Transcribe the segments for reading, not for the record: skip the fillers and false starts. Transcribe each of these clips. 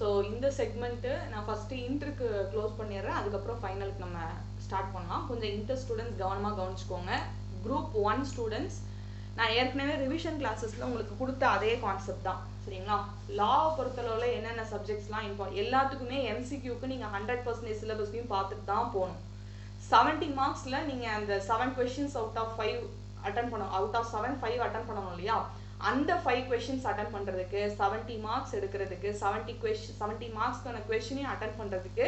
So இந்த segment நான் first இன்ட்ருக்கு close பண்ணிடுறேன், அதுக்கப்புறம் ஃபைனலுக்கு நம்ம ஸ்டார்ட் பண்ணலாம். கொஞ்சம் இன்டர் ஸ்டூடெண்ட்ஸ் கவனமாக கவனிச்சுக்கோங்க. குரூப் 1 ஸ்டூடெண்ட்ஸ் நான் ஏற்கனவே ரிவிஷன் கிளாஸஸில் உங்களுக்கு கொடுத்த அதே கான்செப்ட் தான், சரிங்களா? லாவை பொறுத்தளவில் என்னென்ன சப்ஜெக்ட்ஸ்லாம் எல்லாத்துக்குமே எம்சிக்யூக்கு நீங்கள் 100% சிலபஸையும் பார்த்துட்டு தான் போகணும். 70 மார்க்ஸில் நீங்கள் அந்த 7 கொஷின்ஸ் அவுட் ஆஃப் 5 அட்டன் பண்ணணும், அவுட் ஆஃப் 7 5 அட்டன் பண்ணணும் இல்லையா? அந்த 5 கொஷின்ஸ் அட்டன் பண்ணுறதுக்கு 70 மார்க்ஸ் எடுக்கிறதுக்கு 70 மார்க்ஸ்க்கான கொஷினையும் அட்டன் பண்ணுறதுக்கு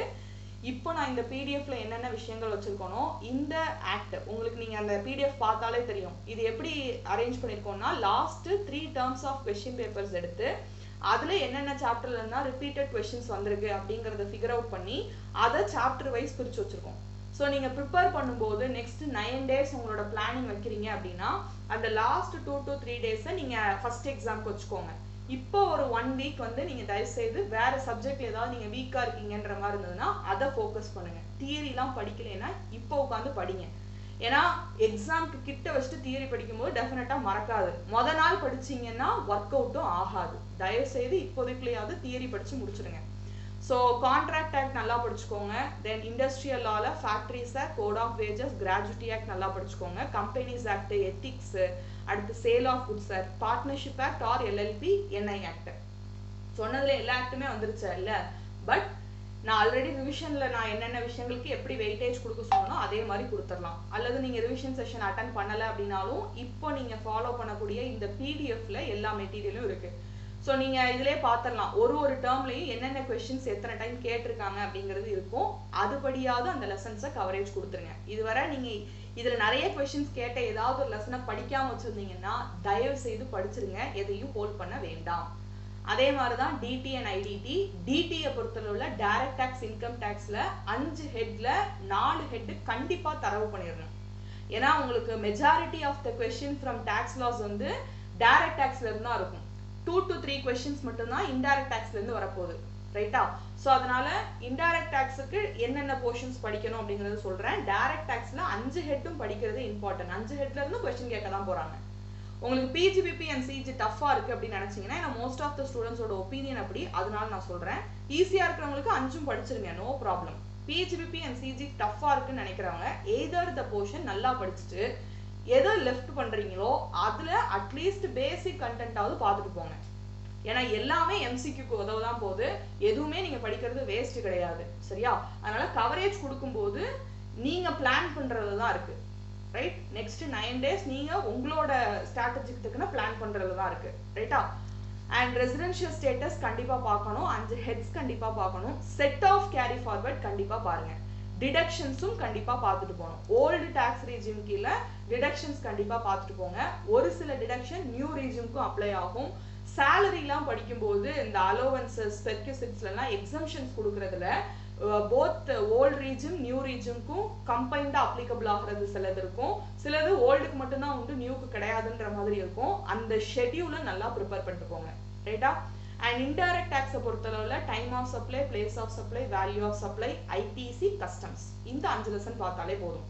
இப்போ நான் இந்த பிடிஎஃப்ல என்னென்ன விஷயங்கள் வச்சுருக்கோனோ இந்த ஆக்ட் உங்களுக்கு நீங்கள் அந்த பிடிஎஃப் பார்த்தாலே தெரியும். இது எப்படி அரேஞ்ச் பண்ணியிருக்கோம்னா last 3 terms of question papers எடுத்து அதில் என்னென்ன சாப்டர்ல இருந்தால் ரிப்பீட்டட் கொஷின்ஸ் வந்திருக்கு அப்படிங்கிறத ஃபிகர் அவுட் பண்ணி அதை சாப்டர் வைஸ் பிரித்து வச்சுருக்கோம். ஸோ நீங்கள் ப்ரிப்பேர் பண்ணும்போது நெக்ஸ்ட் 9 days உங்களோட பிளானிங் வைக்கிறீங்க அப்படின்னா அந்த லாஸ்ட் 2 to 3 days நீங்கள் ஃபர்ஸ்ட் எக்ஸாம்க்கு வச்சுக்கோங்க. இப்போ ஒரு 1 week வந்து நீங்கள் தயவுசெய்து வேறு சப்ஜெக்டில் ஏதாவது நீங்கள் வீக்காக இருக்கீங்கன்ற மாதிரி இருந்ததுன்னா அதை ஃபோக்கஸ் பண்ணுங்கள். தியரிலாம் படிக்கலைன்னா இப்போ உட்காந்து படிங்க. ஏன்னா எக்ஸாம்க்கு கிட்ட வச்சுட்டு தியரி படிக்கும்போது டெஃபினட்டாக மறக்காது. நாள் படிச்சிங்கன்னா ஒர்க் அவுட்டும் ஆகாது. தயவுசெய்து இப்போதைக்குள்ளேயாவது தியரி படித்து முடிச்சிடுங்க. ஸோ கான்ட்ராக்ட் ஆக்ட் நல்லா படிச்சுக்கோங்க. தென் இண்டஸ்ட்ரியல் லாவில் factories act, code of wages, gratuity act நல்லா படிச்சுக்கோங்க. கம்பெனிஸ் ஆக்ட், எத்திக்ஸு, அடுத்து sale of goods act, partnership act or LLP, NI act. சொன்னதில் எல்லா ஆக்ட்டுமே வந்துருச்சா இல்லை? பட் நான் ஆல்ரெடி ரிவிஷனில் நான் என்னென்ன விஷயங்களுக்கு எப்படி வெயிட்டேஜ் கொடுக்க சொன்னோ அதே மாதிரி கொடுத்துடலாம். அல்லது நீங்கள் ரிவிஷன் செஷன் அட்டன் பண்ணலை அப்படின்னாலும் இப்போ நீங்கள் ஃபாலோ பண்ணக்கூடிய இந்த பிடிஎஃப்ல எல்லா மெட்டீரியலும் இருக்குது. ஸோ நீங்கள் இதிலே பார்த்துடலாம் ஒரு டேர்ம்லையும் என்னென்ன கொஸ்டின்ஸ் எத்தனை டைம் கேட்டிருக்காங்க அப்படிங்கிறது இருக்கும். அதுபடியாவது அந்த லெசன்ஸை கவரேஜ் கொடுத்துருங்க. இதுவரை நீங்கள் இதில் நிறைய கொஸ்டின்ஸ் கேட்ட ஏதாவது ஒரு லெசனை படிக்காமல் வச்சுருந்தீங்கன்னா தயவு செய்து படிச்சிருங்க, எதையும் ஹோல்ட் பண்ண வேண்டாம். அதே மாதிரி தான் டிடி அண்ட் ஐடிடி. டிடியை பொறுத்தளவில் டைரக்ட் டேக்ஸ், இன்கம் டேக்ஸில் 5 ஹெட்டில் 4 ஹெட்டு கண்டிப்பாக தரவு பண்ணிடணும். ஏன்னா உங்களுக்கு majority of the question from tax laws வந்து டைரக்ட் டேக்ஸ்ல இருந்து தான் இருக்கும். 2 to 3 கொஸ்டின்ஸ் மட்டும்தான் இன்டைரக்ட் டேக்ஸ்ல இருந்து வரப்போகுது, ரைட்டா? ஸோ அதனால இன்டைரக்ட் டேக்ஸுக்கு என்னென்ன போர்ஷன்ஸ் படிக்கணும் அப்படிங்கறத சொல்றேன். டைரக்ட் டேக்ஸ்ல 5 ஹெட்டும் படிக்கிறது இம்பார்ட்டன்ட். 5 ஹெட்ல இருந்து கொஸ்டின் கேட்க தான் போறாங்க. உங்களுக்கு பிஜிபிபி அண்ட் சிஜி டஃபா இருக்கு அப்படின்னு நினைச்சீங்கன்னா ஏன்னா மோஸ்ட் ஆஃப் த ஸ்டூடெண்ட்ஸோட ஒப்பீனியன் அப்படி, அதனால நான் சொல்றேன் ஈஸியா இருக்கிறவங்களுக்கு 5ம் படிச்சிருங்க, no problem. PGBP and CG டஃபா இருக்குன்னு நினைக்கிறவங்க எய்தர் த போர்ஷன் நல்லா படிச்சுட்டு எதை லெஃப்ட் பண்றீங்களோ அதுல அட்லீஸ்ட் பேசிக் கண்டென்ட்டாவது பார்த்துட்டு போங்க. ஏன்னா எல்லாமே எம்சிக்யூக்கு உதவதான் போகுது, எதுவுமே நீங்க படிக்கிறது வேஸ்ட் கிடையாது, சரியா? அதனால கவரேஜ் கொடுக்கும்போது நீங்க பிளான் பண்றதுதான் இருக்கு, ரைட்? நெக்ஸ்ட் 9 days நீங்க உங்களோட ஸ்ட்ராட்டஜிக்கு தக்கன பிளான் பண்றதுதான் இருக்கு, ரைட்டா? அண்ட் ரெசிடென்ஷியல் ஸ்டேட்டஸ் கண்டிப்பா பார்க்கணும், 5 ஹெட்ஸ் கண்டிப்பா பார்க்கணும், செட் ஆஃப் கேரி ஃபார்வர்ட் கண்டிப்பா பாருங்க, டிடக்ஷன்ஸும் கண்டிப்பா பார்த்துட்டு போகணும். ஓல்டு டாக்ஸ் ரீஜிம் கீழே டிடக்ஷன்ஸ் கண்டிப்பா பார்த்துட்டு போங்க. ஒரு சில டிடக்ஷன் நியூ ரீஜிமுக்கும் அப்ளை ஆகும். சேலரிலாம் படிக்கும்போது இந்த அலோவன்சஸ், பெர்க்யூசிட்ஸ்லாம் எக்ஸம்ஷன்ஸ் கொடுக்கறதுல போத் ஓல்டு ரீஜிம் நியூ ரீஜிமுக்கும் கம்பைண்டா அப்ளிகபிள் ஆகிறது சிலது இருக்கும், சிலது ஓல்டுக்கு மட்டும்தான் உண்டு நியூக்கு கிடையாதுன்ற மாதிரி இருக்கும். அந்த ஷெட்யூலை நல்லா ப்ரிப்பேர் பண்ணிட்டு போங்க, ரைட்டா? அண்ட் இன்டைரக்ட் டேக்ஸை பொறுத்தளவில் time of supply, place of supply, value of supply, ITC, customs, இந்த 5 லெசன் பார்த்தாலே போதும்.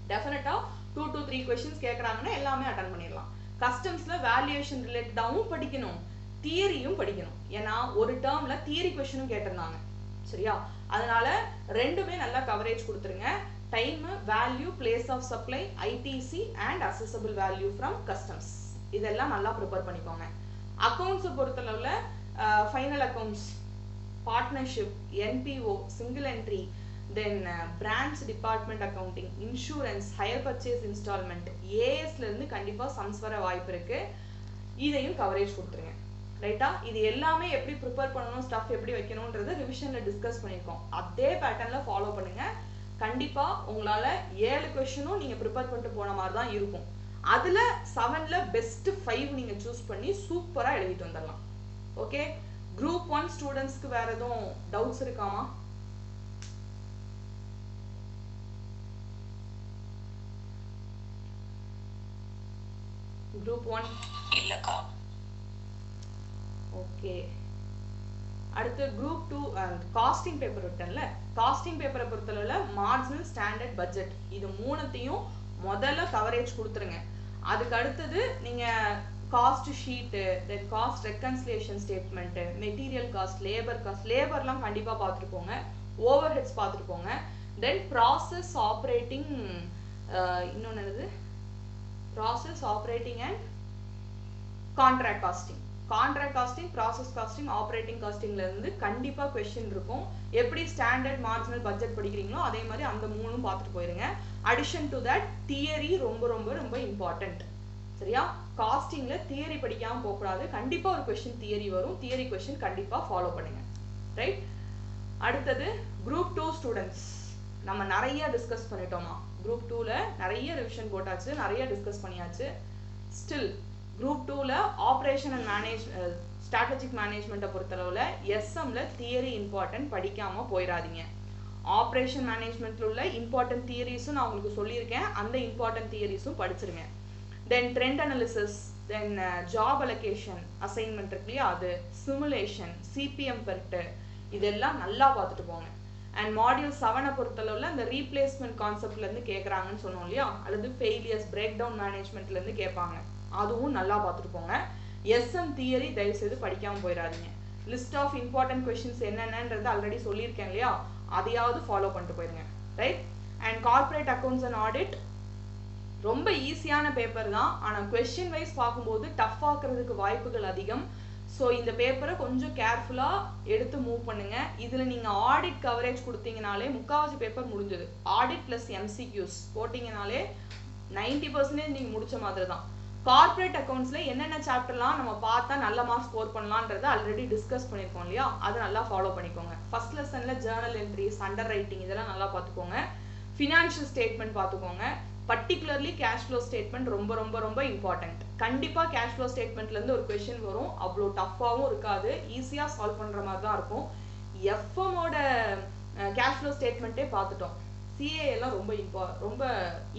டெஃபினட்டா 2 to 3 கொஸ்டின்ஸ் கேட்குறாங்கன்னா எல்லாமே அட்டன் பண்ணிடலாம். கஸ்டம்ஸ்ல வேல்யூவேஷன் ரிலேட்டடாகவும் படிக்கணும், தியரியும் படிக்கணும். ஏன்னா ஒரு டேர்ம்ல தியரி கொஸ்டினும் கேட்டிருந்தாங்க, சரியா? அதனால ரெண்டுமே நல்லா கவரேஜ் கொடுத்துருங்க. Time, value, place of supply, ITC and assessable value from customs, இதெல்லாம் நல்லா ப்ரிப்பேர் பண்ணிக்கோங்க. அக்கௌண்ட்ஸை பொறுத்தளவில் final accounts, partnership, NPO, single entry, then branch department accounting, insurance, hire purchase installment, ஏஎஸ்ல இருந்து கண்டிப்பாக சம்ஸ் வர வாய்ப்பு இருக்கு. இதையும் கவரேஜ் கொடுத்துருங்க, ரைட்டா? இது எல்லாமே எப்படி ப்ரிப்பேர் பண்ணணும், ஸ்டஃப் எப்படி வைக்கணும்ன்றத ரிவிஷன்ல டிஸ்கஸ் பண்ணியிருக்கோம். அதே பேட்டர்ன்ல ஃபாலோ பண்ணுங்க. கண்டிப்பா உங்களால 7 கொஸ்டினும் நீங்க ப்ரிப்பேர் பண்ணிட்டு போன மாதிரி தான் இருக்கும். அதுல 7ல பெஸ்ட் 5 நீங்க சூஸ் பண்ணி சூப்பரா எழுதிட்டு வந்துடலாம். ஓகே, குரூப் 1 ஸ்டூடெண்ட்ஸ்க்கு வேற எதுவும் டவுட்ஸ் இருக்காமா? குரூப் 1 இல்லக்கா. ஓகே, அடுத்து குரூப் 2 காஸ்டிங் பேப்பர் விட்டேன்ல, காஸ்டிங் பேப்பரை பொறுத்தளவில் மார்ஜினல், ஸ்டாண்டர்ட், பட்ஜெட், இது 3த்தையும் முதல்ல கவரேஜ் கொடுத்துருங்க. அதுக்கு அடுத்தது நீங்க cost sheet, then cost reconciliation statement, material cost, லேபர்லாம் கண்டிப்பாக பார்த்துட்டு போங்க, ஓவர் ஹெட்ஸ் பார்த்துட்டு போங்க. தென் ப்ராசஸ் ஆப்ரேட்டிங், இன்னொன்று என்னது, process operating and contract costing. Contract costing, process costing, operating காஸ்டிங்ல இருந்து கண்டிப்பா கொஸ்டின் இருக்கும். எப்படி ஸ்டாண்டர்ட் மார்ஜினல் பட்ஜெட் படிக்கிறீங்களோ அதே மாதிரி அந்த மூணும் பார்த்துட்டு போயிருங்க. அடிஷன் டு தட் தியரி ரொம்ப ரொம்ப ரொம்ப இம்பார்ட்டன்ட். சரியா? காஸ்டிங்ல தியரி படிக்காம போக கூடாது. கண்டிப்பா ஒரு கொஸ்டின் தியரி வரும். தியரி கொஸ்டின் கண்டிப்பா ஃபாலோ பண்ணுங்க. ரைட்? அடுத்தது குரூப் 2 ஸ்டூடெண்ட்ஸ். நம்ம நிறைய டிஸ்கஸ் பண்ணிட்டோமா? குரூப் 2ல நிறைய ரிவிஷன் போட்டாச்சு, நிறைய டிஸ்கஸ் பண்ணியாச்சு. ஸ்டில் குரூப் 2ல ஆப்ரேஷன் அண்ட் ஸ்ட்ராட்டஜிக் மேனேஜ்மெண்ட்டை பொறுத்தளவுல எஸ்எம்ல தியரி இம்பார்ட்டன்ட், படிக்காம போயிடாதீங்க. ஆப்ரேஷன் மேனேஜ்மெண்ட்ல உள்ள இம்பார்ட்டன்ட் தியரிஸும் நான் உங்களுக்கு சொல்லியிருக்கேன், அந்த இம்பார்ட்டன்ட் தியரிஸும் படிச்சிருங்க. Then trend analysis, then job allocation assignment இருக்கு இல்லையா, அது சிமுலேஷன், சிபிஎம் பெர்ட்டு, இதெல்லாம் நல்லா பார்த்துட்டு போங்க. அண்ட் மாடியூல் 7 பொறுத்தளவுல இந்த ரீப்ளேஸ்மெண்ட் கான்செப்ட்ல இருந்து கேட்குறாங்கன்னு சொன்னோம் இல்லையா, அல்லது ஃபெயிலியர்ஸ் பிரேக் டவுன் மேனேஜ்மெண்ட்ல இருந்து கேட்பாங்க, அதுவும் நல்லா பார்த்துட்டு போங்க. எஸ்எம் தியரி தயவு செய்து படிக்காம போயிடாதீங்க. லிஸ்ட் ஆஃப் இம்பார்ட்டன்ட் கொஸ்டின்ஸ் என்னென்னன்றது ஆல்ரெடி சொல்லியிருக்கேன் இல்லையா, அதையாவது ஃபாலோ பண்ணிட்டு போயிருங்க. Right? And corporate accounts and audit ரொம்ப ஈஸியான பேப்பர் தான், ஆனால் கொஸ்டின் வைஸ் பார்க்கும்போது டஃப் ஆக்குறதுக்கு வாய்ப்புகள் அதிகம். ஸோ இந்த பேப்பரை கொஞ்சம் கேர்ஃபுல்லாக எடுத்து மூவ் பண்ணுங்க. இதில் நீங்கள் ஆடிட் கவரேஜ் கொடுத்தீங்கனாலே முக்கால்வாசி பேப்பர் முடிஞ்சது. ஆடிட் ப்ளஸ் எம்சிக்யூஸ் போட்டிங்கனாலே 90% நீங்கள் முடிச்ச மாதிரி தான். கார்ப்பரேட் அக்கௌண்ட்ஸில் என்னென்ன சாப்டர்லாம் நம்ம பார்த்தா நல்ல மார்க் ஸ்கோர் பண்ணலான்றதை ஆல்ரெடி டிஸ்கஸ் பண்ணியிருக்கோம் இல்லையா, அதை நல்லா ஃபாலோ பண்ணிக்கோங்க. ஃபர்ஸ்ட் லெசனில் ஜேர்னல் என்ட்ரிஸ், அண்டர் ரைட்டிங் இதெல்லாம் நல்லா பார்த்துக்கோங்க. ஃபினான்ஷியல் ஸ்டேட்மெண்ட் பார்த்துக்கோங்க. பர்டிகுலர்லி கேஷ் ஃப்ளோ ஸ்டேட்மெண்ட் ரொம்ப ரொம்ப ரொம்ப இம்பார்ட்டன்ட். கண்டிப்பாக கேஷ் ஃப்ளோ ஸ்டேட்மெண்ட்லேருந்து ஒரு கொஸ்டின் வரும், அவ்வளோ டஃப்பாகவும் இருக்காது, ஈஸியாக சால்வ் பண்ணுற மாதிரி தான் இருக்கும். எஃப்எம்மோட கேஷ் ஃப்ளோ ஸ்டேட்மெண்ட்டே பார்த்துட்டோம். சிஏ எல்லாம் ரொம்ப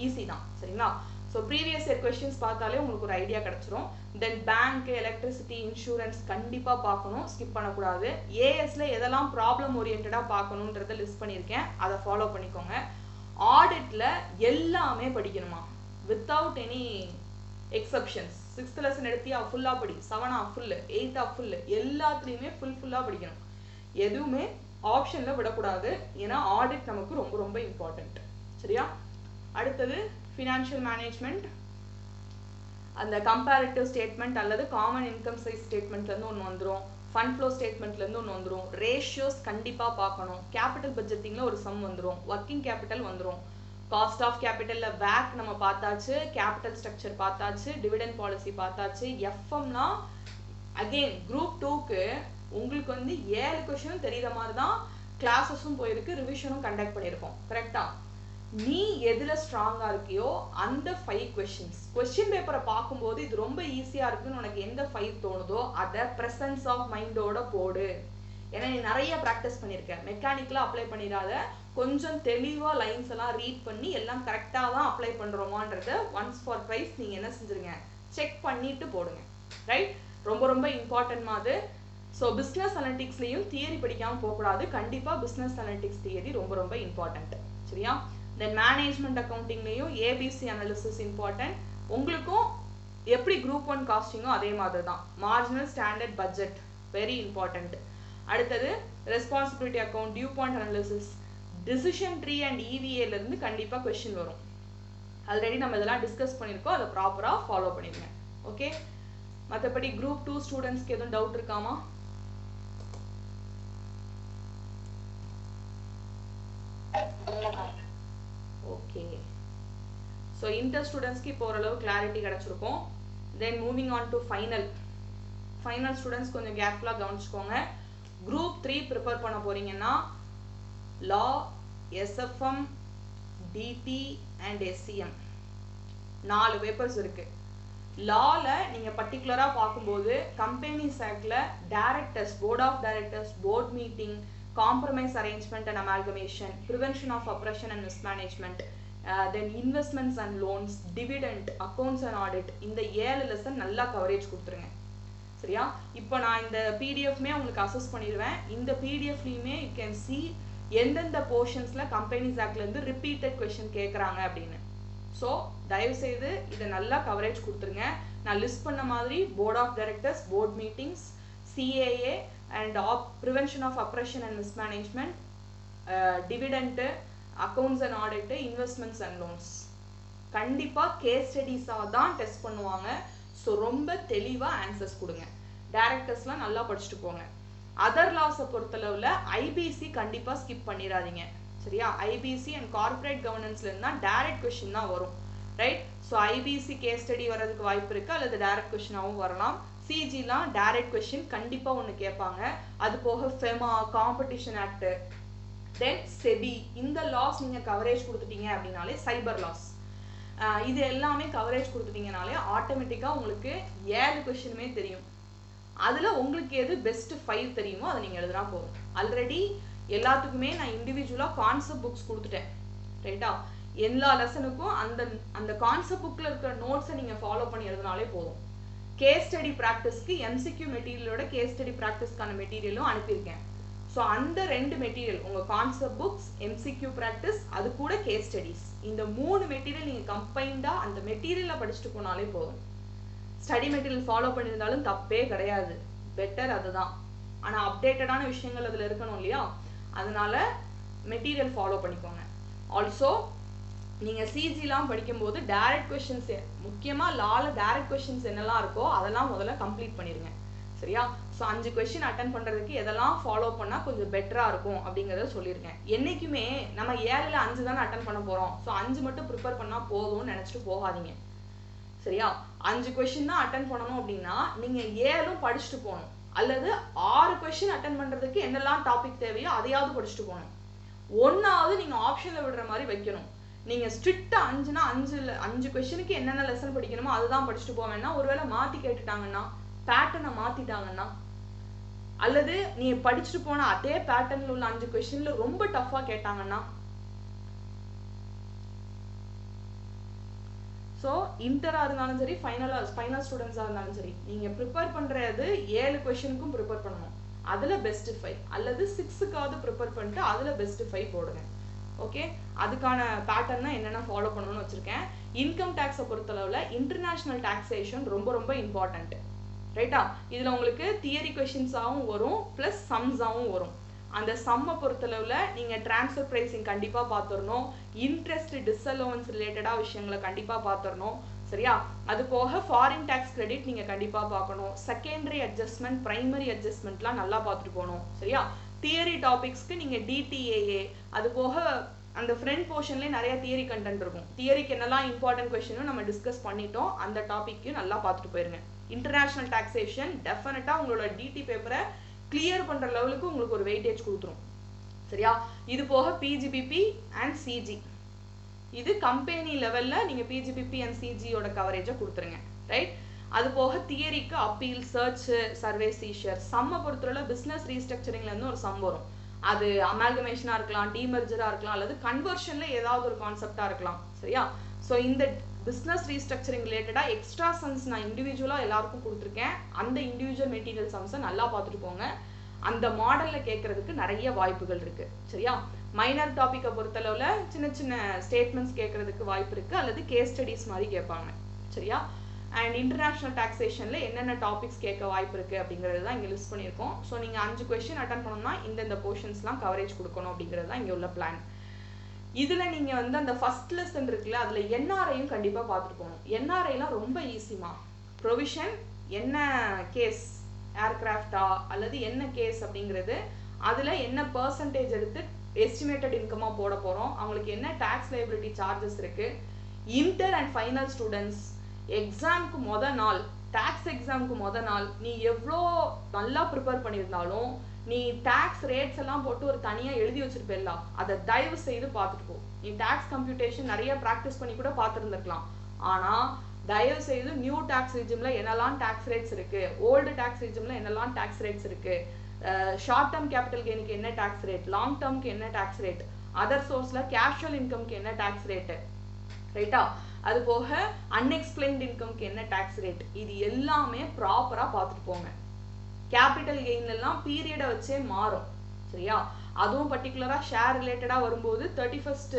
ஈஸி தான். சரிங்களா? ஸோ ப்ரீவியஸ் இயர் கொஸ்டின்ஸ் பார்த்தாலே உங்களுக்கு ஒரு ஐடியா கிடச்சிரும். தென் பேங்க், எலக்ட்ரிசிட்டி, இன்சூரன்ஸ் கண்டிப்பாக பார்க்கணும், ஸ்கிப் பண்ணக்கூடாது. ஏஎஸ்ல எதெல்லாம் ப்ராப்ளம் ஓரியன்டாக பார்க்கணுன்றதை லிஸ்ட் பண்ணியிருக்கேன், அதை ஃபாலோ பண்ணிக்கோங்க. ஆடிட்ல எல்லாமே படிக்கணுமா, without any exceptions. 6th lesson எடுத்தியா ஃபுல்லா படி, 7 ஃபுல்லு, 8 ஃபுல்லு, எல்லாத்துலேயுமே ஃபுல்லாக படிக்கணும். எதுவுமே ஆப்ஷன்ல விடக்கூடாது, ஏன்னா ஆடிட் நமக்கு ரொம்ப ரொம்ப இம்பார்ட்டன்ட். சரியா? அடுத்தது ஃபினான்ஷியல் மேனேஜ்மெண்ட், அந்த கம்பேரிட்டிவ் ஸ்டேட்மெண்ட் அல்லது காமன் இன்கம் சைஸ் ஸ்டேட்மெண்ட்லேருந்து ஒன்று வந்துடும், ஃபண்ட் ஃப்ளோ ஸ்டேட்மெண்ட்லேருந்து ஒன்று வந்துடும், ரேஷியோஸ் கண்டிப்பாக பார்க்கணும், கேபிட்டல் பட்ஜெட்டிங்கில் ஒரு சம் வந்துடும், ஒர்க்கிங் கேபிட்டல் வந்துடும், காஸ்ட் ஆஃப் கேபிட்டலில் வேக் நம்ம பார்த்தாச்சு, கேபிட்டல் ஸ்ட்ரக்சர் பார்த்தாச்சு, டிவிடெண்ட் பாலிசி பார்த்தாச்சு. எஃப்எம்லாம் அகெயின் குரூப் 2க்கு உங்களுக்கு வந்து 7 கொஸ்டினும் தெரிகிற மாதிரி தான் கிளாஸஸும் போயிருக்கு, ரிவிஷனும் கண்டக்ட் பண்ணியிருக்கோம். கரெக்டாக? நீ எதுல ஸ்ட்ராங்கா இருக்கியோ அந்த 5 கொஸ்டின்ஸ், கொஸ்டின் பேப்பரை பார்க்கும்போது இது ரொம்ப ஈஸியா இருக்குன்னு உனக்கு எந்த 5 தோணுதோ அதை பிரசன்ஸ் ஆஃப் மைண்டோட போடு. ஏன்னா நீ நிறைய ப்ராக்டிஸ் பண்ணியிருக்க, மெக்கானிக்கலா அப்ளை பண்ணிடாத, கொஞ்சம் தெளிவா லைன்ஸ் எல்லாம் ரீட் பண்ணி எல்லாம் கரெக்டா தான் அப்ளை பண்றோமான்றத ஒன்ஸ் ஃபார் ட்வைஸ் நீங்க என்ன செஞ்சிருங்க, செக் பண்ணிட்டு போடுங்க. ரைட்? ரொம்ப ரொம்ப இம்பார்ட்டன்ட் மாதிரி. ஸோ பிஸ்னஸ் அனலிட்டிக்ஸ்லையும் தியரி படிக்காமல் போகக்கூடாது, கண்டிப்பாக பிஸ்னஸ் அனலிட்டிக்ஸ் தியரி ரொம்ப ரொம்ப இம்பார்ட்டன்ட். சரியா? தென் மேனேஜ்மெண்ட் அக்கௌண்டிங்லேயும் ஏபிசி அனாலிசிஸ் இம்பார்ட்டன்ட். உங்களுக்கும் எப்படி குரூப் 1 காஸ்டிங்கோ அதே மாதிரி தான். Marginal standard budget very important. அடுத்தது responsibility account, DuPont analysis, decision tree and இவிஏலேருந்து கண்டிப்பாக கொஸ்டின் வரும். ஆல்ரெடி நம்ம இதெல்லாம் டிஸ்கஸ் பண்ணியிருக்கோம், அதை ப்ராப்பராக ஃபாலோ பண்ணிடுங்க. ஓகே? மற்றபடி குரூப் 2 ஸ்டூடெண்ட்ஸ்க்கு எதுவும் டவுட் இருக்காமா? ஓகே. ஸோ இன்டர் ஸ்டூடெண்ட்ஸ்க்கு இப்போ ஓரளவு கிளாரிட்டி கிடச்சிருக்கும். Then moving on to final students கொஞ்சம் கேர்ஃபுல்லாக கவனிச்சுக்கோங்க. குரூப் 3 ப்ரிப்பேர் பண்ண போறீங்கன்னா law, SFM, DT and SCM 4 papers இருக்கு. லால நீங்க பர்டிகுலரா பார்க்கும்போது கம்பெனிஸ் ஆக்ட்ல directors, board of directors, board meeting, compromise arrangement and amalgamation, prevention of oppression and mismanagement, then investments and loans, dividend, accounts and audit, இந்த 7 lesson நல்லா coverage கொடுத்துருங்க. சரியா? இப்போ நான் இந்த பிடிஎஃப்மே உங்களுக்கு அசஸ் பண்ணிடுவேன். இந்த பிடிஎஃப்லையுமே யூ கேன் சி எந்தெந்த போர்ஷன்ஸ்ல கம்பெனிஸ் ஆக்ட்லேருந்து ரிப்பீட்டட் கொஸ்டின் கேட்குறாங்க அப்படின்னு. ஸோ தயவுசெய்து இதை நல்லா கவரேஜ் கொடுத்துருங்க. நான் லிஸ்ட் பண்ண மாதிரி board of directors, board meetings, CAA and prevention of oppression and mismanagement, dividend, accounts and audit, investments and loans. கண்டிப்பா கேஸ் ஸ்டடீஸா தான் டெஸ்ட் பண்ணுவாங்க. ஸோ ரொம்ப தெளிவா ஆன்சர்ஸ் கொடுங்க. டைரக்டர்ஸ்லாம் நல்லா படிச்சுட்டு போங்க. அதர் லாஸை பொறுத்தளவுல IBC கண்டிப்பா ஸ்கிப் பண்ணிடாதீங்க. சரியா? IBC அண்ட் கார்பரேட் கவர்னன்ஸ்ல இருந்தா டைரக்ட் கொஸ்டின் தான் வரும். Right? So IBC case study வர்றதுக்கு வாய்ப்பு இருக்கு, அல்லது டைரக்ட் கொஸ்டினாகவும் வரலாம். CGலாம் டைரக்ட் கொஸ்டின் கண்டிப்பா ஒன்று கேட்பாங்க. அது போக FEMA, காம்படிஷன் ஆக்ட், தென் SEBI, இந்த லாஸ் நீங்க கவரேஜ் கொடுத்துட்டீங்க அப்படின்னாலே, சைபர் லாஸ், இது எல்லாமே கவரேஜ் கொடுத்துட்டீங்கனாலே ஆட்டோமேட்டிக்கா உங்களுக்கு 7 கொஸ்டினுமே தெரியும். அதுல உங்களுக்கு எது பெஸ்ட் 5 தெரியுமோ அதை நீங்க எழுதுனா போதும். ஆல்ரெடி எல்லாத்துக்குமே நான் இண்டிவிஜுவலா கான்செப்ட் புக்ஸ் கொடுத்துட்டேன். ரைட்டா? எல்லா லெசனுக்கும் அந்த கான்செப்ட் புக்ல இருக்கிற நோட்ஸை நீங்க ஃபாலோ பண்ணி எழுதினாலே போதும். கேஸ் ஸ்டடி ப்ராக்டிஸ்க்கு MCQ மெட்டீரியலோட கேஸ் ஸ்டடி ப்ராக்டிஸ்க்கான மெட்டீரியலும் அனுப்பியிருக்கேன். ஸோ அந்த 2 மெட்டீரியல், உங்க கான்செப்ட் புக்ஸ், MCQ ப்ராக்டிஸ், அது கூட கேஸ் ஸ்டடிஸ், இந்த 3 மெட்டீரியல் நீங்க கம்பைண்டா அந்த மெட்டீரியலை படிச்சுட்டு போனாலே போதும். ஸ்டடி மெட்டீரியல் ஃபாலோ பண்ணியிருந்தாலும் தப்பே கிடையாது, பெட்டர் அதுதான். ஆனா அப்டேட்டடான விஷயங்கள் அதுல இருக்கணும் இல்லையா? அதனால மெட்டீரியல் ஃபாலோ பண்ணிக்கோங்க. ஆல்சோ நீங்க CGலாம் படிக்கும்போது டைரக்ட் கொஸ்டின்ஸ், முக்கியமா லால டைரக்ட் கொஸ்டின்ஸ் என்னெல்லாம் இருக்கோ அதெல்லாம் முதல்ல கம்ப்ளீட் பண்ணிருங்க. சரியா? ஸோ 5 கொஸ்டின் அட்டன் பண்றதுக்கு எதெல்லாம் ஃபாலோ பண்ணா கொஞ்சம் பெட்டரா இருக்கும் அப்படிங்கறத சொல்லியிருக்கேன். என்னைக்குமே நம்ம 7ல 5 தானே அட்டன் பண்ண போறோம், ஸோ 5 மட்டும் ப்ரிப்பேர் பண்ணா போதும்னு நினைச்சிட்டு போகாதீங்க. சரியா? 5 கொஸ்டின் தான் அட்டன் பண்ணணும் அப்படின்னா நீங்க 7ம் படிச்சுட்டு போகணும், அல்லது 6 கொஸ்டின் அட்டன் பண்றதுக்கு என்னெல்லாம் டாபிக் தேவையோ அதையாவது படிச்சுட்டு போகணும். ஒன்னாவது நீங்க ஆப்ஷன்ல விடுற மாதிரி வைக்கணும். நீங்க ஸ்ட்ரிக்டா 5னா 5 கொஸ்டினுக்கு என்னென்ன லெசன் படிக்கணுமோ அதுதான் படிச்சுட்டு போவேன்னா, ஒருவேளை மாத்தி கேட்டுட்டாங்கன்னா, பேட்டர்னை மாத்திட்டாங்கன்னா, அல்லது நீ படிச்சுட்டு போன அதே பேட்டர்ன்ல உள்ள 5 கொஸ்டின்ல ரொம்ப டஃபா கேட்டாங்கன்னா, ஸோ இன்டரா இருந்தாலும் சரி, ஃபைனல் ஸ்டூடெண்ட்ஸா இருந்தாலும் சரி, நீங்க ப்ரிப்பேர் பண்றது 7 கொஸ்டினுக்கும் ப்ரிப்பேர் பண்ணணும். அதுல பெஸ்ட் 5, அல்லது 6க்காவது ப்ரிப்பேர் பண்ணிட்டு அதுல பெஸ்ட் 5 போடுங்க. ஓகே? அதுக்கான பேட்டர்னா என்னென்ன ஃபாலோ பண்ணணும்னு வச்சிருக்கேன். இன்கம் டேக்ஸை பொறுத்தளவுல இன்டர்நேஷனல் டாக்ஸேஷன் ரொம்ப ரொம்ப இம்பார்ட்டன்ட். ரைட்டா? இதுல உங்களுக்கு தியரி கொஸ்டின்ஸாவும் வரும், பிளஸ் சம்ஸாவும் வரும். அந்த சம்மை பொறுத்தளவுல நீங்க டிரான்ஸ்ஃபர் பிரைசிங் கண்டிப்பா பார்த்துடணும், இன்ட்ரெஸ்ட் டிஸ்அலோவன்ஸ் ரிலேட்டடா விஷயங்களை கண்டிப்பா பார்த்துடணும். சரியா? அது போக ஃபாரின் டாக்ஸ் கிரெடிட் நீங்க கண்டிப்பா பார்க்கணும். செகண்டரி அட்ஜஸ்ட்மெண்ட், பிரைமரி அட்ஜஸ்ட்மெண்ட்லாம் நல்லா பார்த்துட்டு போகணும். சரியா? தியரி டாபிக்ஸ்க்கு நீங்க DTAA, அது போக அந்த ஃப்ரண்ட் போர்ஷன்லேயே நிறைய தியரி கண்டென்ட் இருக்கும். தியரிக்கு என்னெல்லாம் இம்பார்ட்டன்ட் கொஸ்டினும் நம்ம டிஸ்கஸ் பண்ணிட்டோம், அந்த டாபிக்கையும் நல்லா பார்த்துட்டு போயிருங்க. இன்டர்நேஷனல் டாக்ஸேஷன் டெஃபினட்டா உங்களோட DT பேப்பரை கிளியர் பண்ற லெவலுக்கு உங்களுக்கு ஒரு வெயிட்டேஜ் கொடுத்துரும். சரியா? இது போக PGPP அண்ட் CG, இது கம்பெனி லெவல்ல நீங்க PGPP அண்ட் CGயோட கவரேஜை கொடுத்துருங்க. ரைட்? அது போக தியரிக்கு அப்பீல், சர்ச், சர்வே, சீஷர். சம்மை பொறுத்தவரை பிசினஸ் ரீஸ்ட்ரக்சரிங்ல இருந்து ஒரு சம் வரும். அது அமால்கமேஷனா இருக்கலாம், டிமர்ஜரா இருக்கலாம், அல்லது கன்வர்ஷன்ல ஏதாவது ஒரு கான்செப்டா இருக்கலாம். சரியா? ஸோ இந்த பிசினஸ் ரீஸ்ட்ரக்சரிங் ரிலேட்டடா எக்ஸ்ட்ரா சம்ஸ் நான் இண்டிவிஜுவலா எல்லாருக்கும் கொடுத்துருக்கேன். அந்த இண்டிவிஜுவல் மெட்டீரியல் சம்ஸை நல்லா பார்த்துட்டு போங்க. அந்த மாடல்ல கேட்கறதுக்கு நிறைய வாய்ப்புகள் இருக்கு. சரியா? மைனர் டாபிக்கை பொறுத்தளவுல சின்ன சின்ன ஸ்டேட்மெண்ட்ஸ் கேட்கறதுக்கு வாய்ப்பு இருக்கு, அல்லது கேஸ் ஸ்டடிஸ் மாதிரி கேட்பாங்க. சரியா? அண்ட் இன்டர்நேஷனல் டாக்ஸேஷன்ல என்னென்ன டாபிக்ஸ் கேட்க வாய்ப்பு இருக்கு அப்படிங்கிறது தான் இங்க லிஸ்ட் பண்ணியிருக்கோம். ஸோ நீங்க 5 கொஸ்டின் அட்டன் பண்ணணும்னா இந்த போர்ஷன்ஸ்லாம் கவரேஜ் கொடுக்கணும் அப்படிங்கிறது தான் இங்க உள்ள பிளான். இதுல நீங்க அந்த ஃபர்ஸ்ட் லெசன் இருக்குல்ல, அதுல NRIயும் கண்டிப்பா பார்த்துட்டு போகணும். NRIலாம் ரொம்ப ஈஸிமா. ப்ரொவிஷன் என்ன கேஸ், ஏர்கிராஃப்டா அல்லது என்ன கேஸ் அப்படிங்கிறது, அதுல என்ன பெர்சன்டேஜ் எடுத்து எஸ்டிமேட்டட் இன்கமா போட போறோம், அவங்களுக்கு என்ன டாக்ஸ் லைபிலிட்டி சார்ஜஸ் இருக்கு. இன்டர் அண்ட் ஃபைனல் ஸ்டூடெண்ட்ஸ் எக்ஸாமுக்கு நாள், டாக்ஸ் எக்ஸாமுக்கு நாள் நீ எவ்வளோ நல்லா ப்ரிப்பேர் பண்ணியிருந்தாலும் நீ டாக்ஸ் ரேட்ஸ் எல்லாம் போட்டு ஒரு தனியா எழுதி வச்சிருப்பேல்ல, அதை தயவு செய்து பார்த்துட்டு போ. நீ டாக்ஸ் கம்ப்யூட்டேஷன் நிறைய ப்ராக்டிஸ் பண்ணி கூட பார்த்துருந்துருக்கலாம். ஆனா தயவு செய்து நியூ டாக்ஸ் ரிஜிம்ல என்னெல்லாம் டாக்ஸ் ரேட்ஸ் இருக்கு, ஓல்டு டாக்ஸ் ரிஜிம்ல என்னெல்லாம் டாக்ஸ் ரேட்ஸ் இருக்கு, ஷார்ட் டேர்ம் கேபிட்டல் கெயினுக்கு என்ன டாக்ஸ் ரேட், லாங் டேர்ம்க்கு என்ன டாக்ஸ் ரேட், அதர் சோர்ஸ்ல கேஷுவல் இன்கம்க்கு என்ன டாக்ஸ் ரேட், ரைட்டா? அது போக அன்எக்ஸ்பிளைன்ட் இன்கம்க்கு என்ன டாக்ஸ் ரேட், இது எல்லாமே ப்ராப்பரா பார்த்துட்டு போங்க. கேபிட்டல் கெயின் எல்லாம் பீரியடை வச்சே மாறும். சரியா? அதுவும் பர்டிகுலரா ஷேர் ரிலேட்டடா வரும்போது 31st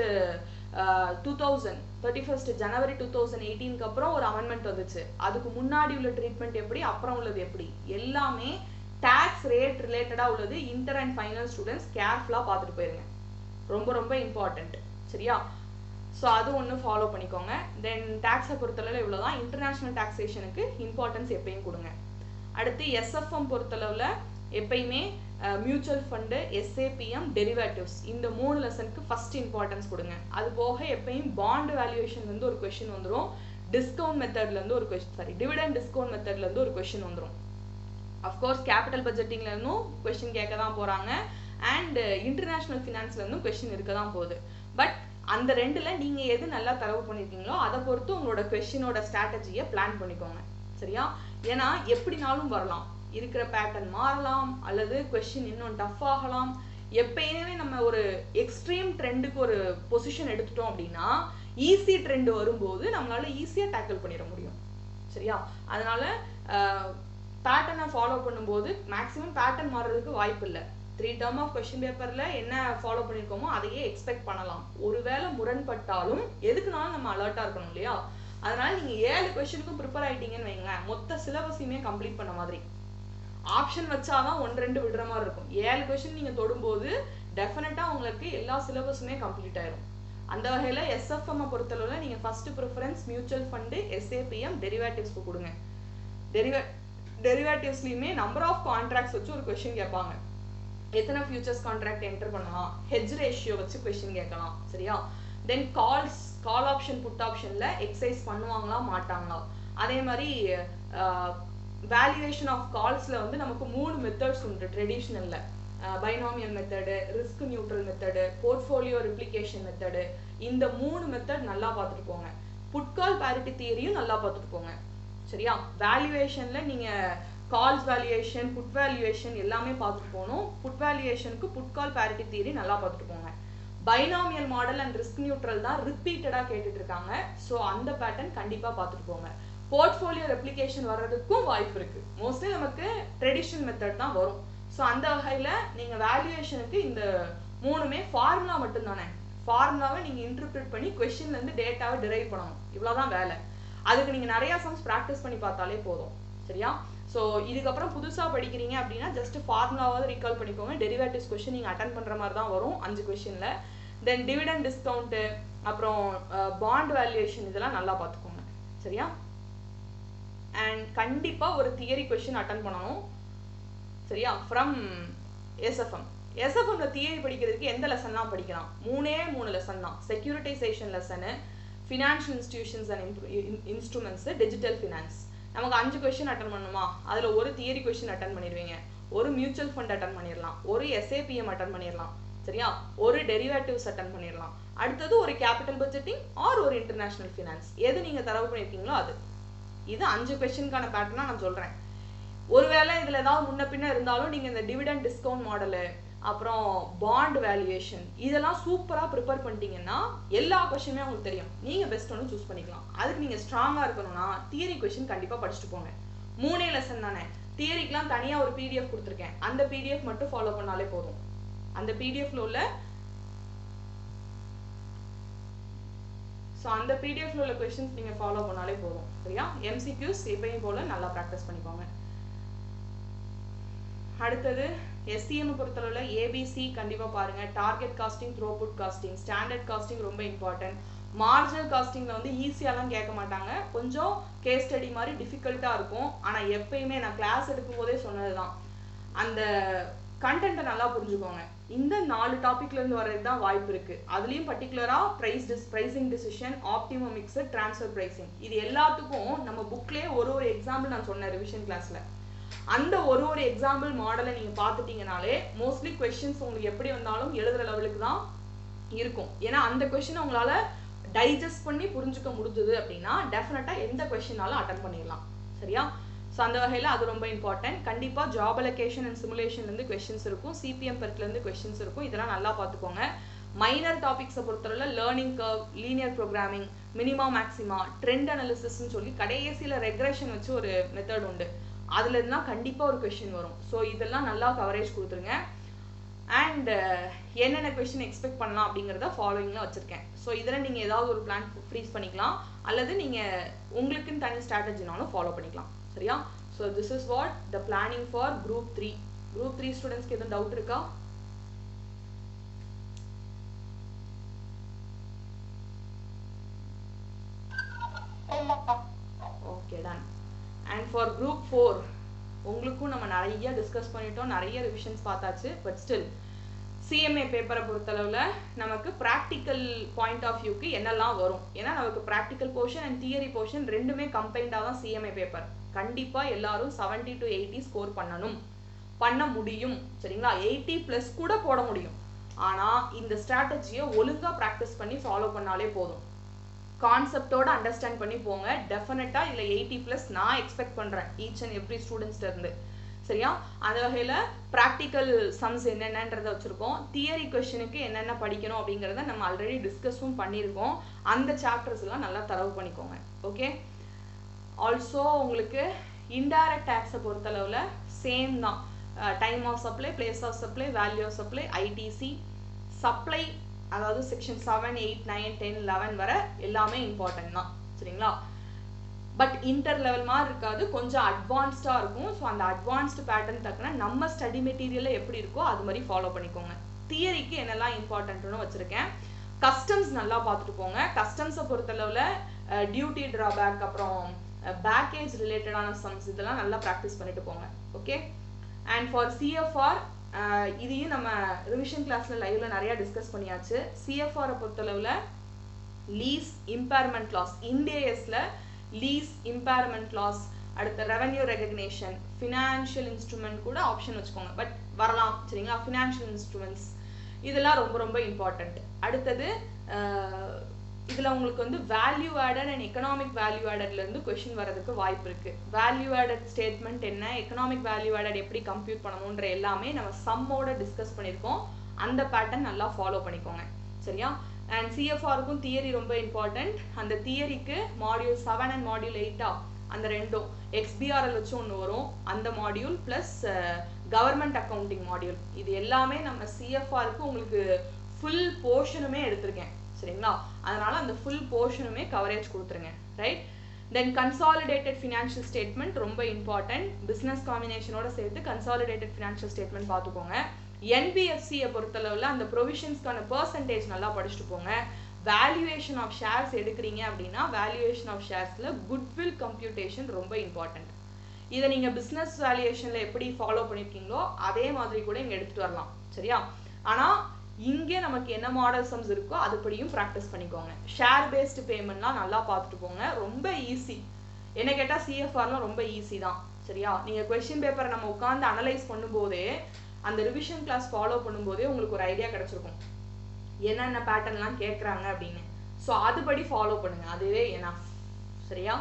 31st ஜனவரி 2018க்கு அப்புறம் ஒரு அமெண்ட்மெண்ட் வந்துச்சு. அதுக்கு முன்னாடி உள்ள ட்ரீட்மெண்ட் எப்படி, அப்புறம் உள்ளது எப்படி, எல்லாமே டாக்ஸ் ரேட் ரிலேட்டடா உள்ளது. இன்டர் அண்ட் ஃபைனல் ஸ்டூடெண்ட்ஸ் கேர்ஃபுல்லா பார்த்துட்டு போயிருங்க, ரொம்ப ரொம்ப இம்பார்ட்டன்ட். சரியா? ஸோ அது ஒன்று ஃபாலோ பண்ணிக்கோங்க. தென் டேக்ஸை பொறுத்தளவில் இவ்வளோதான். இன்டர்நேஷ்னல் டாக்ஸேஷனுக்கு இம்பார்ட்டன்ஸ் எப்பயும் கொடுங்க. அடுத்து எஸ்எஃப்எம் பொறுத்தளவில் எப்பயுமே மியூச்சுவல் ஃபண்டு, எஸ்ஏபிஎம், டெரிவேட்டிவ்ஸ் இந்த 3 லெசனுக்கு ஃபர்ஸ்ட் இம்பார்ட்டன்ஸ் கொடுங்க. அது போக எப்பயும் பாண்ட் வேல்யூவேஷன்லேருந்து ஒரு கொஷின் வந்துடும், டிஸ்கவுண்ட் மெத்தட்லேருந்து ஒரு கொஷின், டிவிடெண்ட் டிஸ்கவுண்ட் மெத்தட்லேருந்து ஒரு கொஷின் வந்துடும். அஃப்கோர்ஸ் கேபிட்டல் பட்ஜெட்டிங்லேருந்தும் கொஷின் கேட்க தான் போகிறாங்க, அண்ட் இன்டர்நேஷ்னல் ஃபினான்ஸ்லேருந்தும் கொஷின் இருக்க தான் போகுது. பட் அந்த ரெண்டில் நீங்கள் எது நல்லா தரவு பண்ணியிருக்கீங்களோ அதை பொறுத்து உங்களோட கொஷினோட ஸ்ட்ராட்டஜியை பிளான் பண்ணிக்கோங்க. சரியா? ஏன்னா எப்படினாலும் வரலாம், இருக்கிற பேட்டர்ன் மாறலாம், அல்லது கொஸ்டின் இன்னும் டஃப் ஆகலாம். எப்பயுமே நம்ம ஒரு எக்ஸ்ட்ரீம் ட்ரெண்டுக்கு ஒரு பொசிஷன் எடுத்துட்டோம் அப்படின்னா ஈஸி ட்ரெண்ட் வரும்போது நம்மளால ஈஸியாக டேக்கிள் பண்ணிட முடியும். சரியா? அதனால பேட்டர்னை ஃபாலோ பண்ணும்போது மேக்ஸிமம் பேட்டர்ன் மாறுறதுக்கு வாய்ப்பு இல்லை. 3 டேர்ம் ஆஃப் கொஸ்டின் பேப்பர்ல என்ன ஃபாலோ பண்ணியிருக்கோமோ அதையே எக்ஸ்பெக்ட் பண்ணலாம். ஒருவேளை முரண்பட்டாலும் எதுக்குனாலும் நம்ம அலர்ட்டா இருக்கணும் இல்லையா? அதனால நீங்க 7 கொஸ்டினுக்கும் ப்ரிப்பேர் ஆயிட்டீங்கன்னு வைங்களேன், மொத்த சிலபஸையுமே கம்ப்ளீட் பண்ண மாதிரி. ஆப்ஷன் வச்சாதான் 1-2 விடுற மாதிரி இருக்கும். 7 கொஸ்டின் நீங்க தொடும்போது டெஃபினட்டா உங்களுக்கு எல்லா சிலபஸுமே கம்ப்ளீட் ஆயிரும். அந்த வகையில எஸ்எஃப்எம் பொறுத்தளவுல நீங்க ஃபர்ஸ்ட் ப்ரிஃபரன்ஸ் மியூச்சுவல் ஃபண்டு, எஸ்ஏபிஎம், டெரிவேட்டிவ்ஸ்க்கு கொடுங்க. டெரிவேட்டிவ்ஸ்லயுமே நம்பர் ஆஃப் கான்ட்ராக்ட்ஸ் வச்சு ஒரு கொஸ்டின் கேட்பாங்க. எத்தனை ஃபியூச்சர்ஸ் கான்ட்ராக்ட் என்டர் பண்ணலாம், ஹெட்ஜ் ரேஷியோ வச்சு கொஸ்டின் கேட்கலாம். சரியா? தென் கால் ஆப்ஷன், புட் ஆப்ஷன்ல எக்ஸசைஸ் பண்ணுவாங்களா மாட்டாங்களா. அதே மாதிரி வேல்யூவேஷன் ஆஃப் கால்ஸ்ல வந்து நமக்கு 3 மெத்தட்ஸ் உண்டு ட்ரெடிஷ்னல்ல. Binomial method, risk neutral method, portfolio replication method. இந்த 3 மெத்தட் நல்லா பார்த்துட்டு போங்க. புட் கால் பேரிட்டி தியரியும் நல்லா பார்த்துட்டு போங்க. சரியா? வேல்யூவேஷன்ல நீங்க கால்ஸ் வேல்யூவேஷன், புட் வேல்யூவேஷன் எல்லாமே பார்த்துட்டு போகணும். புட் வேல்யூவேஷனுக்கு புட் கால் பேரிட்டி தியரி நல்லா பார்த்துட்டு போங்க. Binomial model and risk neutral தான் ரிப்பீட்டடா கேட்டுட்டு இருக்காங்க. ஸோ அந்த பேட்டர்ன் கண்டிப்பா பார்த்துட்டு போங்க. போர்ட்ஃபோலியோ ரெப்ளிகேஷன் வர்றதுக்கும் வாய்ப்பு இருக்கு. மோஸ்ட்லி நமக்கு ட்ரெடிஷனல் மெத்தட் தான் வரும். ஸோ அந்த வகையில நீங்க வேல்யூவேஷனுக்கு இந்த 3மே ஃபார்முலா மட்டும் தானே. ஃபார்முலாவை நீங்க இன்டர்பிரேட் பண்ணி கொஸ்டின்ல இருந்து டேட்டாவை டிரைவ் பண்ணணும். இவ்வளவுதான் வேலை. அதுக்கு நீங்க நிறைய சம்ஸ் ப்ராக்டிஸ் பண்ணி பார்த்தாலே போதும். சரியா? ஸோ இதுக்கப்புறம் புதுசா படிக்கிறீங்க அப்படின்னா ஜஸ்ட் ஃபார்முலாவாவது ரீகால் பண்ணிக்கோங்க. டெரிவேட்டிவ்ஸ் கொஸ்டின் நீங்க அட்டன் பண்ற மாதிரி தான் வரும் 5 கொஸ்டின்ல. தென் டிவிடெண்ட் டிஸ்கவுண்ட், அப்புறம் பாண்ட் வேல்யூவேஷன் இதெல்லாம் நல்லா பார்த்துக்கோங்க. சரியா? அண்ட் கண்டிப்பா ஒரு தியரி கொஸ்டின் அட்டன் பண்ணணும். சரியா? From SFM. எஸ்எஃப்எம்ல தியரி படிக்கிறதுக்கு எந்த லெசன்லாம் படிக்கலாம்? 3 லெசன் தான். Securitisation lesson, financial institutions and instruments, digital finance. நமக்கு 5 கொஸ்டின் அட்டன் பண்ணுமா, அதுல ஒரு தியரி கொஸ்டின் அட்டன் பண்ணிடுவீங்க, ஒரு மியூச்சுவல் ஃபண்ட் அட்டன் பண்ணிடலாம், ஒரு எஸ்ஏபிஎம் அட்டன் பண்ணிடலாம். சரியா? ஒரு டெரிவேட்டிவ்ஸ் அட்டன் பண்ணிடலாம். அடுத்தது ஒரு கேபிட்டல் பட்ஜெட்டிங் ஆர் ஒரு இன்டர்நேஷனல் ஃபினான்ஸ். எது நீங்க தரவு பண்ணிருக்கீங்களோ அது. இது 5 கொஸ்டினுக்கான பேட்டர்னா நான் சொல்றேன். ஒருவேளை இதுல ஏதாவது முன்ன பின்ன இருந்தாலும் நீங்க இந்த டிவிடெண்ட் டிஸ்கவுண்ட் மாடலு, அப்புறம் பாண்ட் வேல்யூவேஷன் இதெல்லாம் சூப்பரா ப்ரிப்பேர் பண்ணிட்டீங்கன்னா எல்லா கொஸ்டினுமே உங்களுக்கு தெரியும். நீங்க பெஸ்ட் ஒன்று சூஸ் பண்ணிக்கலாம். அதுக்கு நீங்க ஸ்ட்ராங்கா இருக்கணும்னா தியரி கொஸ்டின் கண்டிப்பா படிச்சுட்டு போங்க. 3 லெசன் தானே. தியரிக்கெல்லாம் தனியா ஒரு பிடிஎஃப் கொடுத்துருக்கேன். அந்த பிடிஎஃப் மட்டும் ஃபாலோ பண்ணாலே போதும். அந்த பிடிஎஃப்ல உள்ள அந்த பிடிஎஃப்ல உள்ள கொஸ்டின்ஸ் நீங்க ஃபாலோ பண்ணாலே போதும். சரியா? எம்சிக்யூஸ் எப்பயும் போல நல்லா ப்ராக்டிஸ் பண்ணிக்கோங்க. அடுத்தது எஸ்சிஎம் பொறுத்தளவுல ஏபிசி கண்டிப்பா பாருங்க. Target costing, throughput costing, standard costing ரொம்ப இம்பார்ட்டன்ட். மார்ஜினல் காஸ்டிங்ல வந்து ஈஸியாலாம் கேட்க மாட்டாங்க, கொஞ்சம் கேஸ் ஸ்டடி மாதிரி டிஃபிகல்ட்டா இருக்கும். ஆனா எப்பயுமே நான் கிளாஸ் எடுக்கும் போதே சொன்னதுதான், அந்த கண்டென்ட்டை நல்லா புரிஞ்சுக்கோங்க. இந்த 4 டாபிக்ல இருந்து வர்றது தான் வாய்ப்பு இருக்கு. அதுலயும் பர்டிகுலரா pricing decision, optimum mix, transfer pricing, இது எல்லாத்துக்கும் நம்ம புக்லயே ஒரு எக்ஸாம்பிள் நான் சொன்னேன் ரிவிஷன் கிளாஸ்ல. அந்த ஒரு எக்ஸாம்பிள் மாடலை நீங்க பாத்துட்டீங்கனாலே மோஸ்ட்லி கொஸ்டின்ஸ் உங்களுக்கு எப்படி வந்தாலும் எழுதுற லெவலுக்கு தான் இருக்கும். ஏன்னா அந்த கொஸ்டின் உங்களால டைஜஸ்ட் பண்ணி புரிஞ்சுக்க முடிஞ்சது அப்படின்னா டெஃபினட்டா எந்த கொஸ்டினாலும் அட்டன் பண்ணிடலாம். சரியா? ஸோ அந்த வகையில் அது ரொம்ப இம்பார்ட்டன்ட். கண்டிப்பாக ஜாப் அலோகேஷன் அண்ட் சிமுலேஷன்லேருந்து கொஸ்டின்ஸ் இருக்கும், சிபிஎம் பெர்ட்லேருந்து கொஸ்டின்ஸ் இருக்கும். இதெல்லாம் நல்லா பார்த்துக்கோங்க. மைனர் டாபிக்ஸை பொறுத்தவரை learning curve, linear programming, minima maxima, trend அனாலிசிஸ்ன்னு சொல்லி கடைசியில் ரெக்ரெஷன் வச்சு ஒரு மெத்தட் உண்டு. அதுல இருந்தால் கண்டிப்பாக ஒரு கொஸ்டின் வரும். ஸோ இதெல்லாம் நல்லா கவரேஜ் கொடுத்துருங்க. அண்ட் என்னென்ன கொஸ்டின் எக்ஸ்பெக்ட் பண்ணலாம் அப்படிங்கிறத ஃபாலோயிங்கில் வச்சுருக்கேன். ஸோ இதில் நீங்கள் ஏதாவது ஒரு பிளான் ஃப்ரீஸ் பண்ணிக்கலாம், அல்லது நீங்கள் உங்களுக்குன்னு தனி ஸ்ட்ராட்டஜினாலும் ஃபாலோ பண்ணிக்கலாம். சரியா? So this is what the planning for group 3. Group 3 ஸ்டூடெண்ட்ஸ்க்கு எதுவும் டவுட் இருக்கா? Okay, done. And for group 4 உங்களுக்கும் நம்ம நிறைய டிஸ்கஸ் பண்ணிட்டோம், நிறைய ரிவிஷன்ஸ் பார்த்தாச்சு. பட் ஸ்டில் சிஎம்ஏ பேப்பரை பொறுத்தளவில் நமக்கு ப்ராக்டிக்கல் பாயிண்ட் ஆஃப் வியூக்கு என்னெல்லாம் வரும், ஏன்னா நமக்கு practical portion and theory portion ரெண்டுமே கம்பைண்டாக தான் சிஎம்ஏ பேப்பர். கண்டிப்பாக எல்லாரும் 70 to 80 ஸ்கோர் பண்ண முடியும். சரிங்களா? 80+ கூட போட முடியும். ஆனால் இந்த ஸ்ட்ராட்டஜியை ஒழுங்காக ப்ராக்டிஸ் பண்ணி ஃபாலோ பண்ணாலே போதும். கான்செப்டோட அண்டர்ஸ்டாண்ட் பண்ணி போங்க. டெஃபினட்டாக இதில் 80+ நான் எக்ஸ்பெக்ட் பண்ணுறேன் ஈச் அண்ட் எவ்ரி ஸ்டூடெண்ட்ஸ்லேருந்து. சரியா? அந்த வகையில் ப்ராக்டிக்கல் சம்ஸ் என்னென்னன்றதை வச்சுருக்கோம். தியரி கொஸ்டினுக்கு என்னென்ன படிக்கணும் அப்படிங்கிறத நம்ம ஆல்ரெடி டிஸ்கஸும் பண்ணியிருக்கோம். அந்த சாப்டர்ஸ்லாம் நல்லா தரவு பண்ணிக்கோங்க. ஓகே. ஆல்சோ உங்களுக்கு இன்டைரக்ட் டேக்ஸை பொறுத்தளவில் சேம் தான். Time of supply, place of supply, value of supply, ITC, supply, அதாவது செக்ஷன் 7, 8, 9, 10, 11 வரை எல்லாமே இம்பார்ட்டன்ட் தான். சரிங்களா? பட் இன்டர் லெவல் மாதிரி இருக்காது, கொஞ்சம் அட்வான்ஸ்டாக இருக்கும். ஸோ அந்த அட்வான்ஸ்டு பேட்டர்ன் தக்கன நம்ம ஸ்டடி மெட்டீரியலில் எப்படி இருக்கோ அது மாதிரி ஃபாலோ பண்ணிக்கோங்க. தியரிக்கு என்னெல்லாம் இம்பார்ட்டன்ட்னு வச்சுருக்கேன். கஸ்டம்ஸ் நல்லா பார்த்துட்டு போங்க. கஸ்டம்ஸை பொறுத்தளவில் டியூட்டி ட்ராபேக், அப்புறம் பேக்கேஜ் ரிலேட்டடான சம்ஸ் இதெல்லாம் நல்லா ப்ராக்டிஸ் பண்ணிட்டு போங்க. ஓகே. அண்ட் ஃபார் சிஎஃப்ஆர் இதையும் நம்ம ரிவிஷன் கிளாஸில் லைவ்ல நிறையா டிஸ்கஸ் பண்ணியாச்சு. சிஎஃப்ஆரை பொறுத்தளவில் லீஸ் இம்பேர்மெண்ட் லாஸ், இண்டேஎஸ்ல லீஸ் இம்பேர்மெண்ட் லாஸ், அடுத்த ரெவன்யூ ரெகக்னேஷன், ஃபினான்ஷியல் இன்ஸ்ட்ருமெண்ட் கூட ஆப்ஷன் வச்சுக்கோங்க, பட் வரலாம். சரிங்களா? ஃபினான்ஷியல் இன்ஸ்ட்ருமெண்ட்ஸ் இதெல்லாம் ரொம்ப ரொம்ப இம்பார்ட்டண்ட். அடுத்தது இதில் உங்களுக்கு வந்து value added and economic value ஆடட்லேருந்து கொஷின் வரதுக்கு வாய்ப்பு இருக்குது. வேல்யூ ஆடட் ஸ்டேட்மெண்ட் என்ன, எக்கனாமிக் வேல்யூ ஆடட் எப்படி கம்ப்யூட் பண்ணணுன்ற எல்லாமே நம்ம சம்மோட டிஸ்கஸ் பண்ணியிருக்கோம். அந்த பேட்டர்ன் நல்லா ஃபாலோ பண்ணிக்கோங்க. சரியா? அண்ட் சிஎஃப்ஆருக்கும் தியரி ரொம்ப இம்பார்ட்டண்ட். அந்த தியரிக்கு மாடியூல் 7 அண்ட் மாடியூல் 8 அந்த ரெண்டும் எக்ஸ்பிஆர்எல் வச்சு ஒன்று வரும், அந்த module plus government accounting module. இது எல்லாமே நம்ம சிஎஃப்ஆருக்கு உங்களுக்கு ஃபுல் போர்ஷனுமே எடுத்திருக்கேன். சரிங்களா? அதனால அந்த ஃபுல் போர்ஷனுமே கவரேஜ் கொடுத்துருங்க. ரைட்? தென் கன்சாலிடேட்டட் ஃபினான்ஷியல் ஸ்டேட்மெண்ட் ரொம்ப இம்பார்ட்டன்ட். பிஸ்னஸ் காம்பினேஷனோட சேர்த்து கன்சாலிடேட்டட் ஃபினான்ஷியல் ஸ்டேட்மெண்ட் பார்த்துக்கோங்க. என்பிஎஃப்சியை பொறுத்தளவில் அந்த ப்ரொவிஷன்ஸ்க்கான பர்சன்டேஜ் நல்லா படிச்சுட்டு போங்க. வேல்யூவேஷன் ஆஃப் ஷேர்ஸ் எடுக்கிறீங்க அப்படின்னா வேல்யூவேஷன் ஆஃப் ஷேர்ஸில் குட்வில் கம்ப்யூட்டேஷன் ரொம்ப இம்பார்ட்டன்ட். இதை நீங்கள் பிஸ்னஸ் வேல்யூவேஷனில் எப்படி ஃபாலோ பண்ணியிருக்கீங்களோ அதே மாதிரி கூட இங்கே எடுத்துகிட்டு வரலாம். சரியா? ஆனால் இங்கே நமக்கு என்ன மாடல் சம்ஸ் இருக்கோ அதுபடியும் ப்ராக்டிஸ் பண்ணிக்கோங்க. ஷேர் பேஸ்டு பேமெண்ட்லாம் நல்லா பார்த்துட்டு போங்க. ரொம்ப ஈஸி. என்ன கேட்டால் சிஎஃப்ஆர்லாம் ரொம்ப ஈஸி தான். சரியா? நீங்கள் கொஸ்டின் பேப்பரை நம்ம உட்காந்து அனலைஸ் பண்ணும்போதே அந்த ரிவிஷன் கிளாஸ் ஃபாலோ பண்ணும்போதே உங்களுக்கு ஒரு ஐடியா கிடச்சிருக்கும் என்னென்ன பேட்டர்ன்லாம் கேட்குறாங்க அப்படின்னு. ஸோ அதுபடி ஃபாலோ பண்ணுங்க. அதுவே எனஃப். சரியா?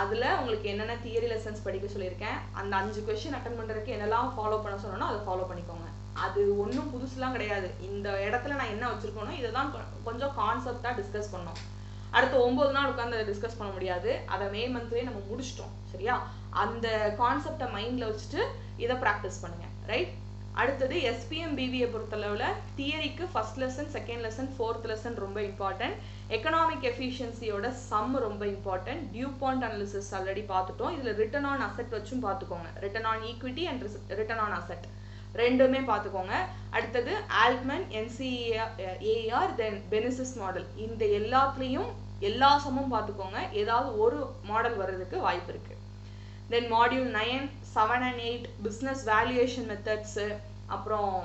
அதில் உங்களுக்கு என்னென்ன தியரி லெசன்ஸ் படிக்க சொல்லியிருக்கேன், அந்த 5 கொஸ்டின் அட்டன் பண்ணுறதுக்கு என்னெல்லாம் ஃபாலோ பண்ண சொன்னோன்னா அதை ஃபாலோ பண்ணிக்கோங்க. அது ஒன்றும் புதுசுலாம் கிடையாது. இந்த இடத்துல நான் என்ன வச்சுருக்கோனோ இதை தான் கொஞ்சம் கான்செப்டாக டிஸ்கஸ் பண்ணோம். அடுத்து 9 நாள் உட்காந்து அதை டிஸ்கஸ் பண்ண முடியாது. அதை மே மந்த்லேயே நம்ம முடிச்சிட்டோம். சரியா? அந்த கான்செப்டை மைண்டில் வச்சுட்டு இதை ப்ராக்டிஸ் பண்ணுங்கள். ரைட்? அடுத்தது எஸ்பிஎம் பிவியை பொறுத்தளவில் தியரிக்கு first lesson, second lesson, 4th lesson ரொம்ப இம்பார்ட்டன்ட். எக்கனாமிக் எஃபிஷியன்சியோட சம் ரொம்ப important. DuPont analysis already பார்த்துட்டோம். இதில் ரிட்டர்ன் ஆன் அசெட் வச்சும் பார்த்துக்கோங்க. Return on equity and return on asset ரெண்டுமே பார்த்துக்கோங்க. அடுத்தது ஆல்ட்மன், என்சிஏஆர், தென் பெனிசிஸ் மாடல். இந்த எல்லாத்துலேயும் எல்லா சமும் பார்த்துக்கோங்க. ஏதாவது ஒரு மாடல் வர்றதுக்கு வாய்ப்பு இருக்குது. Then module 9, 7 and 8 business valuation methods, அப்புறம்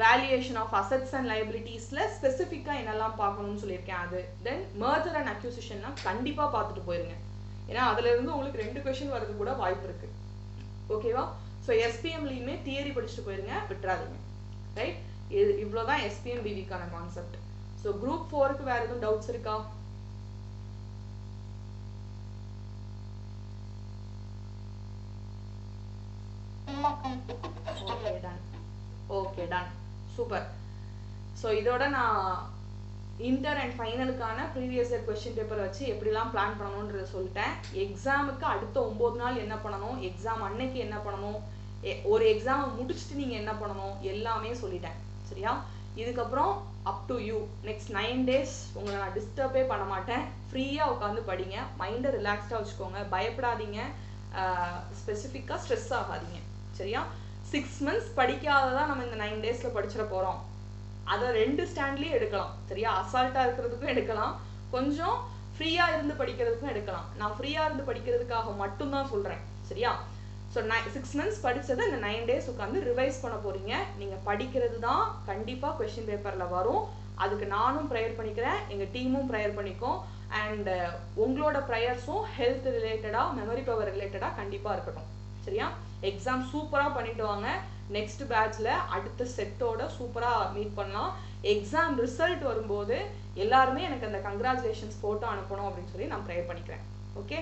வேல்யூவேஷன் ஆஃப் அசெட்ஸ் அண்ட் லைபிலிட்டிஸில் ஸ்பெசிஃபிக்காக என்னெல்லாம் பார்க்கணும்னு சொல்லியிருக்கேன் அது. தென் மர்ஜர் அண்ட் அக்யூசிஷன்லாம் கண்டிப்பாக பார்த்துட்டு போயிருங்க. ஏன்னா அதுலேருந்து உங்களுக்கு 2 கொஷின் வரது கூட வாய்ப்பு இருக்குது. ஓகேவா? ஸோ எஸ்பிஎம்லேயுமே தியரி படிச்சுட்டு போயிருங்க, விட்டுறாதீங்க. ரைட்? இவ்வளோதான் எஸ்பிஎம் பிவிக்கான கான்செப்ட். ஸோ குரூப் 4க்கு வேறு எதுவும் டவுட்ஸ் இருக்கா? Okay, ton. சூப்பர். ஸோ இதோட நான் இன்டர் அண்ட் ஃபைனலுக்கான ப்ரீவியஸ் இயர் கொஸ்டின் பேப்பர் வச்சு எப்படிலாம் பிளான் பண்ணணுன்றதை சொல்லிட்டேன். எக்ஸாமுக்கு அடுத்த 9 நாள் என்ன பண்ணணும், எக்ஸாம் அன்னைக்கு என்ன பண்ணணும், ஒரு எக்ஸாமை முடிச்சுட்டு நீங்கள் என்ன பண்ணணும் எல்லாமே சொல்லிட்டேன். சரியா? இதுக்கப்புறம் up to you. Next 9 days உங்களை நான் டிஸ்டர்பே பண்ண மாட்டேன். ஃப்ரீயாக உட்காந்து படிங்க, மைண்டை ரிலாக்ஸ்டாக வச்சுக்கோங்க, பயப்படாதீங்க, ஸ்பெசிஃபிக்காக ஸ்ட்ரெஸ் ஆகாதீங்க. சரியா? 6 months படிக்காததான் நம்ம இந்த 9 டேஸில் படிச்சிட போகிறோம். அதை 2 ஸ்டாண்ட்லேயும் எடுக்கலாம். சரியா? அசால்ட்டாக இருக்கிறதுக்கும் எடுக்கலாம், கொஞ்சம் ஃப்ரீயாக இருந்து படிக்கிறதுக்கும் எடுக்கலாம். நான் ஃப்ரீயாக இருந்து படிக்கிறதுக்காக மட்டும்தான் சொல்கிறேன். சரியா? ஸோ 6 months படித்ததை இந்த 9 days உட்காந்து ரிவைஸ் பண்ண போகிறீங்க. நீங்கள் படிக்கிறது தான் கண்டிப்பாக கொஷின் பேப்பரில் வரும். அதுக்கு நானும் ப்ரேயர் பண்ணிக்கிறேன், எங்கள் டீமும் ப்ரேயர் பண்ணிக்கோம். அண்ட் உங்களோட ப்ரேயர்ஸும் ஹெல்த் ரிலேட்டடாக, மெமரி பவர் ரிலேட்டடாக கண்டிப்பாக இருக்கட்டும். சரியா? எக்ஸாம் சூப்பராக பண்ணிட்டு வாங்க. நெக்ஸ்ட் பேட்ச்ல அடுத்த செட்டோட சூப்பராக மீட் பண்ணலாம். எக்ஸாம் ரிசல்ட் வரும்போது எல்லாருமே எனக்கு அந்த கங்க்ராச்சுலேஷன்ஸ் ஃபோட்டோ அனுப்பணும் அப்படின்னு சொல்லி நான் ப்ரேயர் பண்ணிக்கிறேன். ஓகே?